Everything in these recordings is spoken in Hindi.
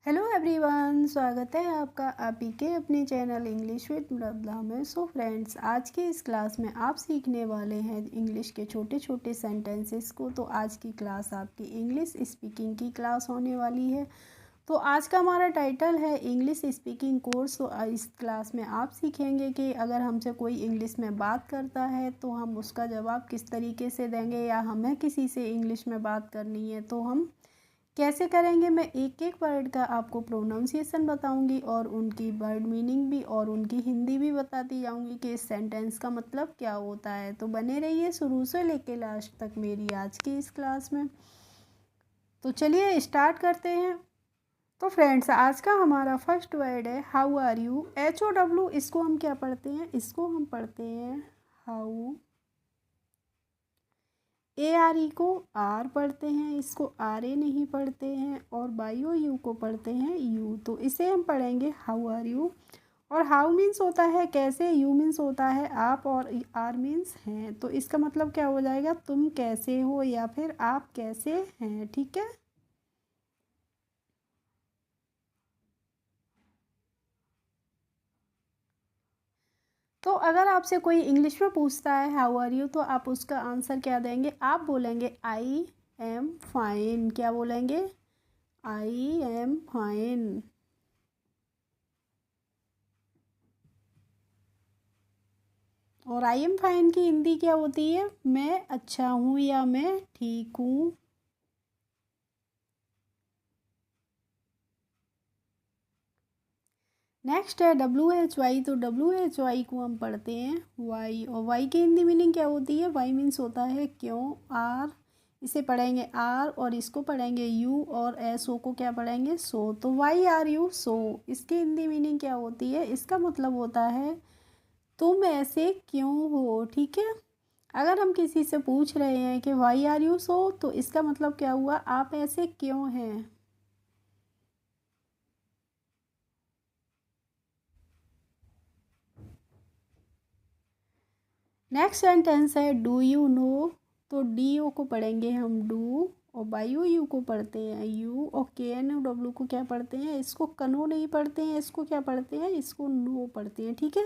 हेलो एवरीवन, स्वागत है आपका आप ही के अपने चैनल इंग्लिश विद मृदुला में। सो फ्रेंड्स, आज के इस क्लास में आप सीखने वाले हैं इंग्लिश के छोटे छोटे सेंटेंसेस को। तो आज की क्लास आपकी इंग्लिश स्पीकिंग की क्लास होने वाली है। तो आज का हमारा टाइटल है इंग्लिश स्पीकिंग कोर्स। तो इस क्लास में आप सीखेंगे कि अगर हमसे कोई इंग्लिश में बात करता है तो हम उसका जवाब किस तरीके से देंगे, या हमें किसी से इंग्लिश में बात करनी है तो हम कैसे करेंगे। मैं एक एक वर्ड का आपको प्रोनाउंसिएशन बताऊंगी और उनकी वर्ड मीनिंग भी और उनकी हिंदी भी बताती जाऊंगी कि इस सेंटेंस का मतलब क्या होता है। तो बने रहिए शुरू से लेके लास्ट तक मेरी आज की इस क्लास में। तो चलिए स्टार्ट करते हैं। तो फ्रेंड्स, आज का हमारा फर्स्ट वर्ड है हाउ आर यू। HOW, इसको हम क्या पढ़ते हैं, इसको हम पढ़ते हैं हाउ। ARE को आर पढ़ते हैं, इसको RA नहीं पढ़ते हैं। और YOU को पढ़ते हैं यू। तो इसे हम पढ़ेंगे हाउ आर यू। और हाउ मीन्स होता है कैसे, यू मीन्स होता है आप, और आर मीन्स हैं। तो इसका मतलब क्या हो जाएगा, तुम कैसे हो या फिर आप कैसे हैं। ठीक है। तो अगर आपसे कोई इंग्लिश में पूछता है हाउ आर यू, तो आप उसका आंसर क्या देंगे, आप बोलेंगे आई एम फाइन। क्या बोलेंगे, आई एम फाइन। और आई एम फाइन की हिंदी क्या होती है, मैं अच्छा हूँ या मैं ठीक हूँ। नेक्स्ट है WHY। तो WHY को हम पढ़ते हैं वाई। और वाई की हिंदी मीनिंग क्या होती है, वाई मीन्स होता है क्यों। आर, इसे पढ़ेंगे आर, और इसको पढ़ेंगे यू, और SO को क्या पढ़ेंगे सो। तो वाई आर यू सो, इसकी हिंदी मीनिंग क्या होती है, इसका मतलब होता है तुम ऐसे क्यों हो। ठीक है। अगर हम किसी से पूछ रहे हैं कि वाई आर यू सो, तो इसका मतलब क्या हुआ, आप ऐसे क्यों हैं। नेक्स्ट सेंटेंस है डू यू नो। तो DO को पढ़ेंगे हम डू, और YOU को पढ़ते हैं यू, और KNOW को क्या पढ़ते हैं, इसको कनो नहीं पढ़ते हैं, इसको क्या पढ़ते हैं, इसको नो पढ़ते हैं। ठीक है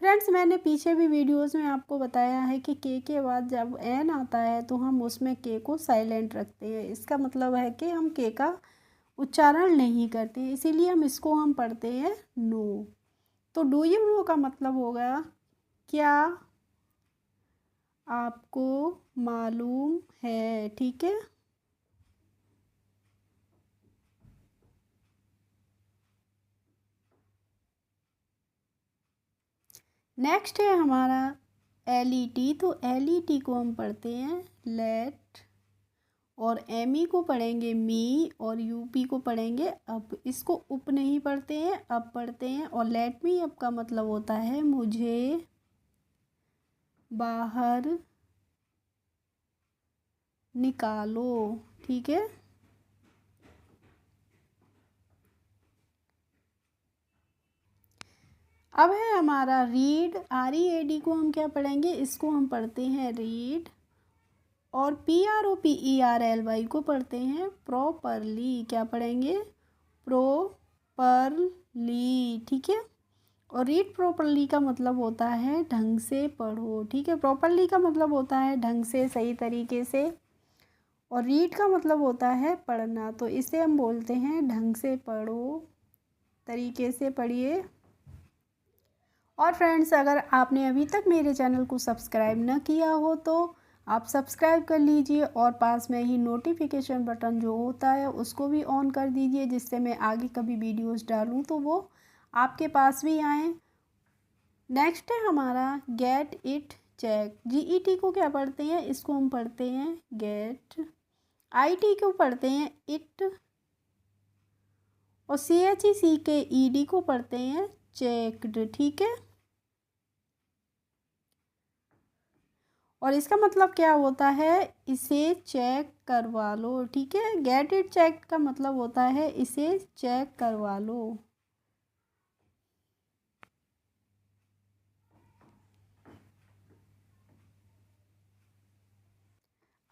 फ्रेंड्स, मैंने पीछे भी वीडियोस में आपको बताया है कि के बाद जब एन आता है तो हम उसमें के को साइलेंट रखते हैं। इसका मतलब है कि हम के का उच्चारण नहीं करते हैं, इसीलिए इसको हम पढ़ते हैं नो। तो डू यू नो का मतलब होगा क्या आपको मालूम है। ठीक है। नेक्स्ट है हमारा LET। तो LET को हम पढ़ते हैं लेट, और ME को पढ़ेंगे मी, और UP को पढ़ेंगे अप। इसको उप नहीं पढ़ते हैं, अप पढ़ते हैं। और लेट मी अप का मतलब होता है मुझे बाहर निकालो। ठीक है। अब है हमारा रीड। READ को हम क्या पढ़ेंगे, इसको हम पढ़ते हैं रीड। और PROPERLY को पढ़ते हैं प्रॉपरली। क्या पढ़ेंगे, प्रॉपरली। ठीक है। और रीड प्रॉपरली का मतलब होता है ढंग से पढ़ो। ठीक है। प्रॉपरली का मतलब होता है ढंग से, सही तरीके से। और रीड का मतलब होता है पढ़ना। तो इसे हम बोलते हैं ढंग से पढ़ो, तरीके से पढ़िए। और फ्रेंड्स, अगर आपने अभी तक मेरे चैनल को सब्सक्राइब न किया हो तो आप सब्सक्राइब कर लीजिए, और पास में ही नोटिफिकेशन बटन जो होता है उसको भी ऑन कर दीजिए, जिससे मैं आगे कभी वीडियोस डालूँ तो वो आपके पास भी आएँ। नेक्स्ट है हमारा गेट इट चेक। GET को क्या पढ़ते हैं, इसको हम पढ़ते हैं गेट। IT को पढ़ते हैं इट, और CHECKED को पढ़ते हैं चेक्ड। ठीक है। और इसका मतलब क्या होता है, इसे चेक करवा लो। ठीक है। गेट इट चेक का मतलब होता है इसे चेक करवा लो।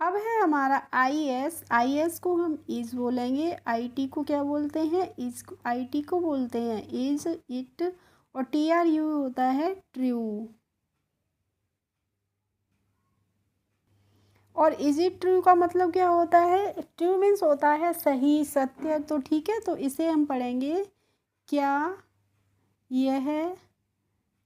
अब है हमारा आई एस। आई एस को हम इज बोलेंगे, आई टी को क्या बोलते हैं, इज। आई टी को बोलते हैं इज, इट। और टी आर यू होता है ट्रू। और इज इट ट्रू का मतलब क्या होता है, ट्रू मीन्स होता है सही, सत्य। तो ठीक है, तो इसे हम पढ़ेंगे क्या यह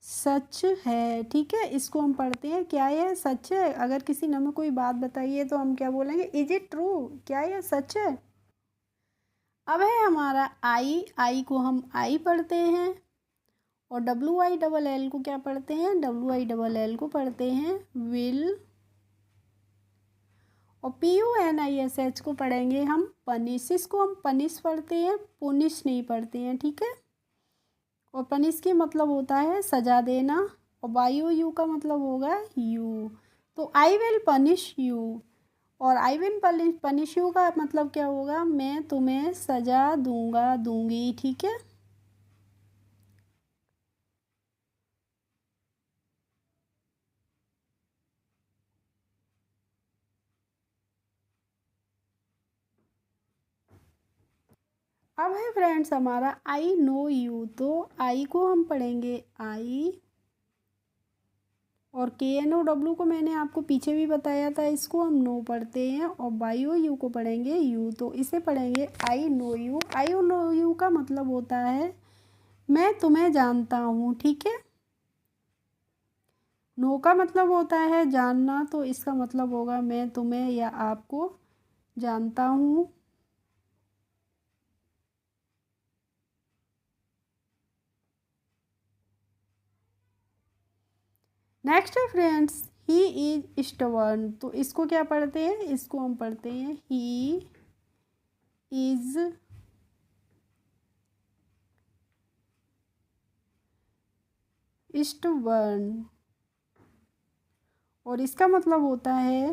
सच है। ठीक है, इसको हम पढ़ते हैं क्या यह सच है। अगर किसी ने हमें कोई बात बताई है तो हम क्या बोलेंगे, इज इट ट्रू, क्या यह सच है। अब है हमारा आई। आई को हम आई पढ़ते हैं। और डब्ल्यू आई डबल एल को क्या पढ़ते हैं, डब्ल्यू आई डबल एल को पढ़ते हैं विल। और P U N I S H को पढ़ेंगे हम पनिश। इसको हम पनिश पढ़ते हैं, पुनिश नहीं पढ़ते हैं। ठीक है, और पनिश के मतलब होता है सजा देना। और वाई ओ यू का मतलब होगा यू। तो आई विल पनिश यू। और आई विल पनिश यू का मतलब क्या होगा, मैं तुम्हें सजा दूंगा, दूंगी। ठीक है, अब है फ्रेंड्स हमारा आई नो यू। तो आई को हम पढ़ेंगे आई। और के एन ओ डब्ल्यू को मैंने आपको पीछे भी बताया था, इसको हम नो पढ़ते हैं। और बाई ओ यू को पढ़ेंगे यू। तो इसे पढ़ेंगे I know you. I know you का मतलब होता है मैं तुम्हें जानता हूँ। ठीक है, नो का मतलब होता है जानना, तो इसका मतलब होगा मैं तुम्हें या आपको जानता हूँ। नेक्स्ट है फ्रेंड्स ही इज स्टबर्न। तो इसको क्या पढ़ते हैं, इसको हम पढ़ते हैं ही इज स्टबर्न। और इसका मतलब होता है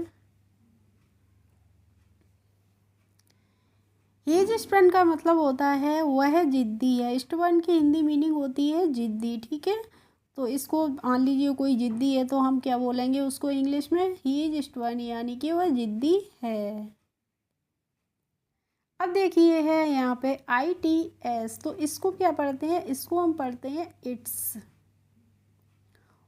ही इज स्टबर्न का मतलब होता है वह जिद्दी है। स्टबर्न की हिंदी मीनिंग होती है जिद्दी। ठीक है, तो इसको मान लीजिए कोई जिद्दी है तो हम क्या बोलेंगे उसको इंग्लिश में, ही इज स्टबर्न, यानी कि वह जिद्दी है। अब देखिए है यहाँ पे आई टी एस। तो इसको क्या पढ़ते हैं, इसको हम पढ़ते हैं इट्स।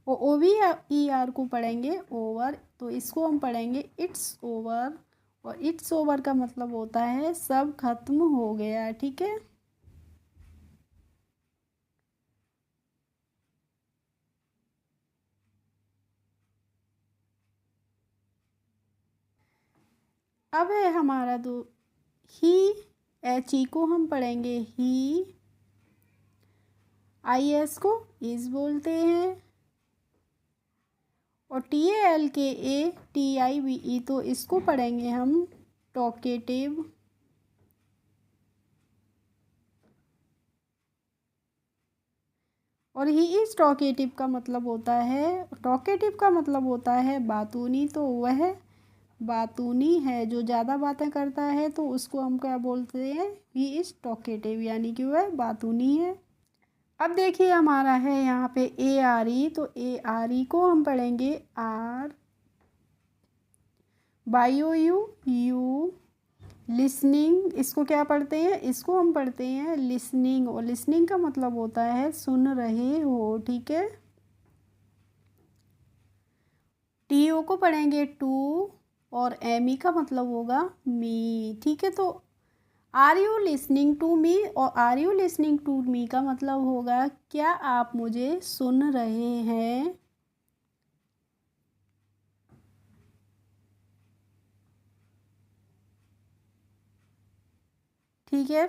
और ओ वी ई आर को पढ़ेंगे ओवर। तो इसको हम पढ़ेंगे इट्स ओवर। और इट्स ओवर का मतलब होता है सब खत्म हो गया। ठीक है, अब है हमारा दो ही। एच ई को हम पढ़ेंगे ही। आई एस को इज बोलते हैं। और टी ए एल के A T I B E, तो इसको पढ़ेंगे हम टॉकेटिव। और ही इज टॉकेटिव का मतलब होता है, टॉकेटिव का मतलब होता है बातूनी। तो वह बातूनी है, जो ज़्यादा बातें करता है तो उसको हम क्या बोलते हैं, ही इज टॉकेटिव, यानी कि वह बातूनी है। अब देखिए हमारा है यहाँ पे ए आर ई। तो ए आर ई को हम पढ़ेंगे R by O U U. Listening, इसको क्या पढ़ते हैं, इसको हम पढ़ते हैं लिसनिंग। और लिसनिंग का मतलब होता है सुन रहे हो। ठीक है, टी ओ को पढ़ेंगे टू। और एम ई का मतलब होगा मी। ठीक है, तो are you listening to me. और are you listening to me का मतलब होगा क्या आप मुझे सुन रहे हैं। ठीक है,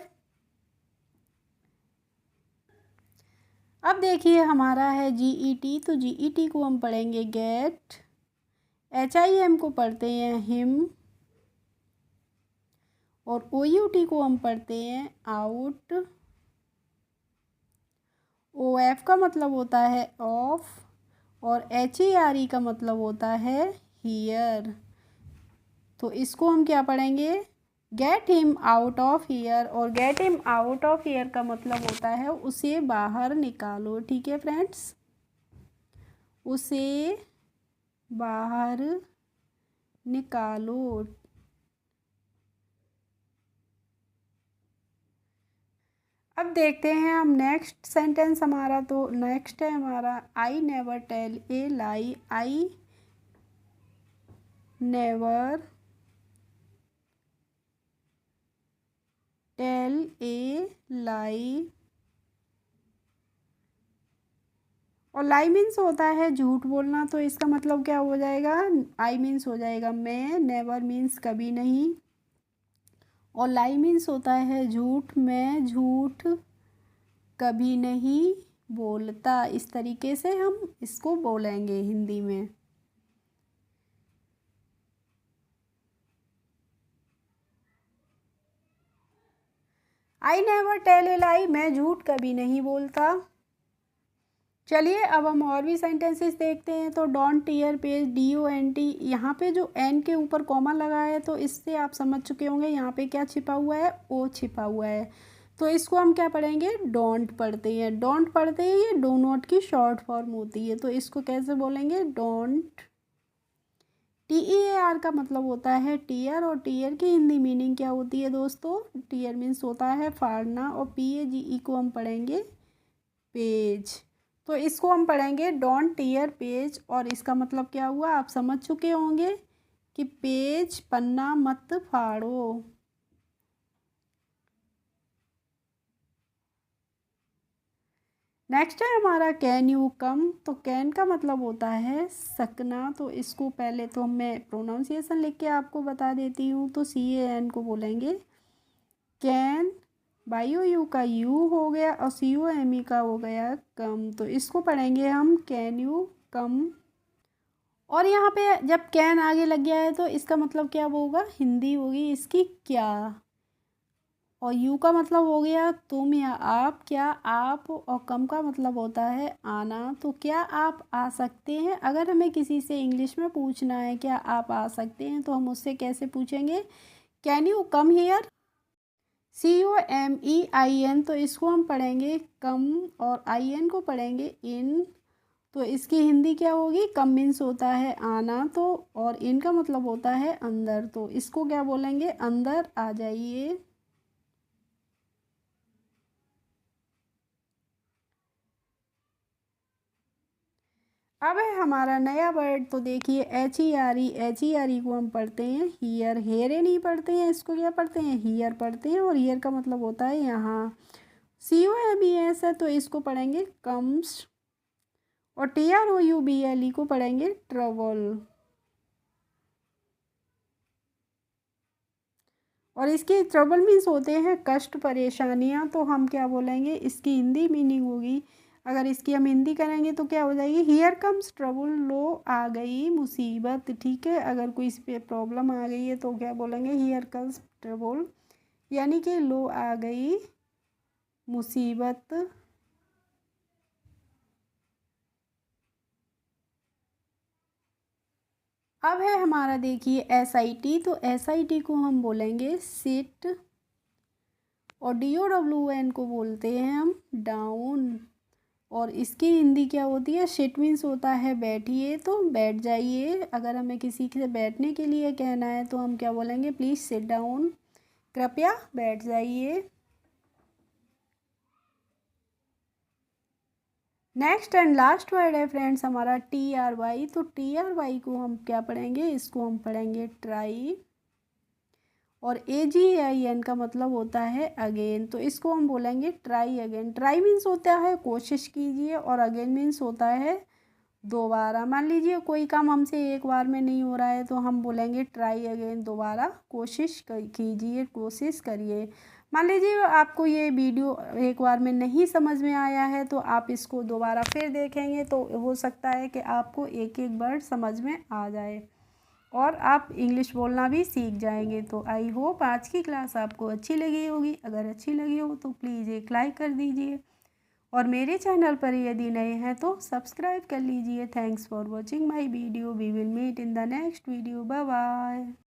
अब देखिए हमारा है जी ई टी। तो जी ई टी को हम पढ़ेंगे गेट। एच आई एम को पढ़ते हैं हिम। और ओ यू टी को हम पढ़ते हैं आउट। ओ एफ का मतलब होता है ऑफ। और एच ए आर ई का मतलब होता है हियर। तो इसको हम क्या पढ़ेंगे, get him out of here. और get him out of here का मतलब होता है उसे बाहर निकालो। ठीक है फ्रेंड्स, उसे बाहर निकालो। अब देखते हैं हम नेक्स्ट सेंटेंस हमारा। तो नेक्स्ट है हमारा I never tell a lie. I never tell a lie. और लाई मीन्स होता है झूठ बोलना, तो इसका मतलब क्या हो जाएगा, आई मीन्स हो जाएगा मैं, नेवर मीन्स कभी नहीं, और लाई मीन्स होता है झूठ, मैं झूठ कभी नहीं बोलता। इस तरीके से हम इसको बोलेंगे हिंदी में। आई नेवर टेल ए लाई, मैं झूठ कभी नहीं बोलता। चलिए अब हम और भी सेंटेंसेस देखते हैं। तो डोंट टीयर पेज, DONT, यहाँ पे जो एन के ऊपर कॉमा लगा है तो इससे आप समझ चुके होंगे यहाँ पे क्या छिपा हुआ है, ओ छिपा हुआ है। तो इसको हम क्या पढ़ेंगे, डोंट पढ़ते हैं। डोंट पढ़ते हैं, ये डो नॉट की शॉर्ट फॉर्म होती है। तो इसको कैसे बोलेंगे, डोंट। TEAR का मतलब होता है टीयर, और टीयर की हिंदी मीनिंग क्या होती है दोस्तों, टीयर मीन्स होता है फाड़ना, और PAGE को हम पढ़ेंगे पेज। तो इसको हम पढ़ेंगे डोंट टीयर पेज, और इसका मतलब क्या हुआ आप समझ चुके होंगे कि पेज पन्ना मत फाड़ो। नेक्स्ट है हमारा कैन यू कम। तो कैन का मतलब होता है सकना। तो इसको पहले तो मैं प्रोनाउंसिएशन लिख के आपको बता देती हूँ। तो CAN को बोलेंगे कैन, YOU का यू हो गया, और COME का हो गया कम। तो इसको पढ़ेंगे हम कैन यू कम। और यहाँ पे जब कैन आगे लग गया है तो इसका मतलब क्या होगा, हिंदी होगी इसकी क्या। और यू का मतलब हो गया तुम या आप, क्या आप, और कम का मतलब होता है आना। तो क्या आप आ सकते हैं, अगर हमें किसी से इंग्लिश में पूछना है क्या आप आ सकते हैं, तो हम उससे कैसे पूछेंगे, can you come here. COMEIN, तो इसको हम पढ़ेंगे कम, और IN को पढ़ेंगे इन। तो इसकी हिंदी क्या होगी, कम मीन्स होता है आना, तो और इन का मतलब होता है अंदर। तो इसको क्या बोलेंगे, अंदर आ जाइए। अब है हमारा नया वर्ड। तो देखिए HERE को हम पढ़ते हैं हियर। हेरे नहीं पढ़ते हैं, इसको क्या पढ़ते हैं, हियर पढ़ते हैं, और हियर का मतलब होता है यहाँ। COMES है तो इसको पढ़ेंगे कम्स, और TROUBLE को पढ़ेंगे ट्रबल। और इसकी ट्रबल मीन्स होते हैं कष्ट, परेशानियाँ। तो हम क्या बोलेंगे, इसकी हिंदी मीनिंग होगी, अगर इसकी हम हिंदी करेंगे तो क्या हो जाएगी, हियर कम्स ट्रबल, लो आ गई मुसीबत। ठीक है, अगर कोई इस पर प्रॉब्लम आ गई है तो क्या बोलेंगे, हियर कम्स ट्रबल, यानी कि लो आ गई मुसीबत। अब है हमारा देखिए SIT। तो SIT को हम बोलेंगे सिट, और DOWN को बोलते हैं हम डाउन। और इसकी हिंदी क्या होती है, शिट मीन्स होता है बैठिए, तो बैठ जाइए। अगर हमें किसी से बैठने के लिए कहना है तो हम क्या बोलेंगे, प्लीज़ सिट डाउन, कृपया बैठ जाइए। नेक्स्ट एंड लास्ट वर्ड है फ्रेंड्स हमारा TRY। तो TRY को हम क्या पढ़ेंगे, इसको हम पढ़ेंगे ट्राई, और AGAIN का मतलब होता है अगेन। तो इसको हम बोलेंगे ट्राई अगेन। ट्राई मीन्स होता है कोशिश कीजिए, और अगेन मीन्स होता है दोबारा। मान लीजिए कोई काम हमसे एक बार में नहीं हो रहा है तो हम बोलेंगे ट्राई अगेन, दोबारा कोशिश कीजिए, कोशिश करिए। मान लीजिए आपको ये वीडियो एक बार में नहीं समझ में आया है तो आप इसको दोबारा फिर देखेंगे, तो हो सकता है कि आपको एक एक वर्ड समझ में आ जाए और आप इंग्लिश बोलना भी सीख जाएंगे। तो आई होप आज की क्लास आपको अच्छी लगी होगी। अगर अच्छी लगी हो तो प्लीज़ एक लाइक कर दीजिए, और मेरे चैनल पर यदि नए हैं तो सब्सक्राइब कर लीजिए। Thanks for watching my video. We will meet in the next video. Bye bye.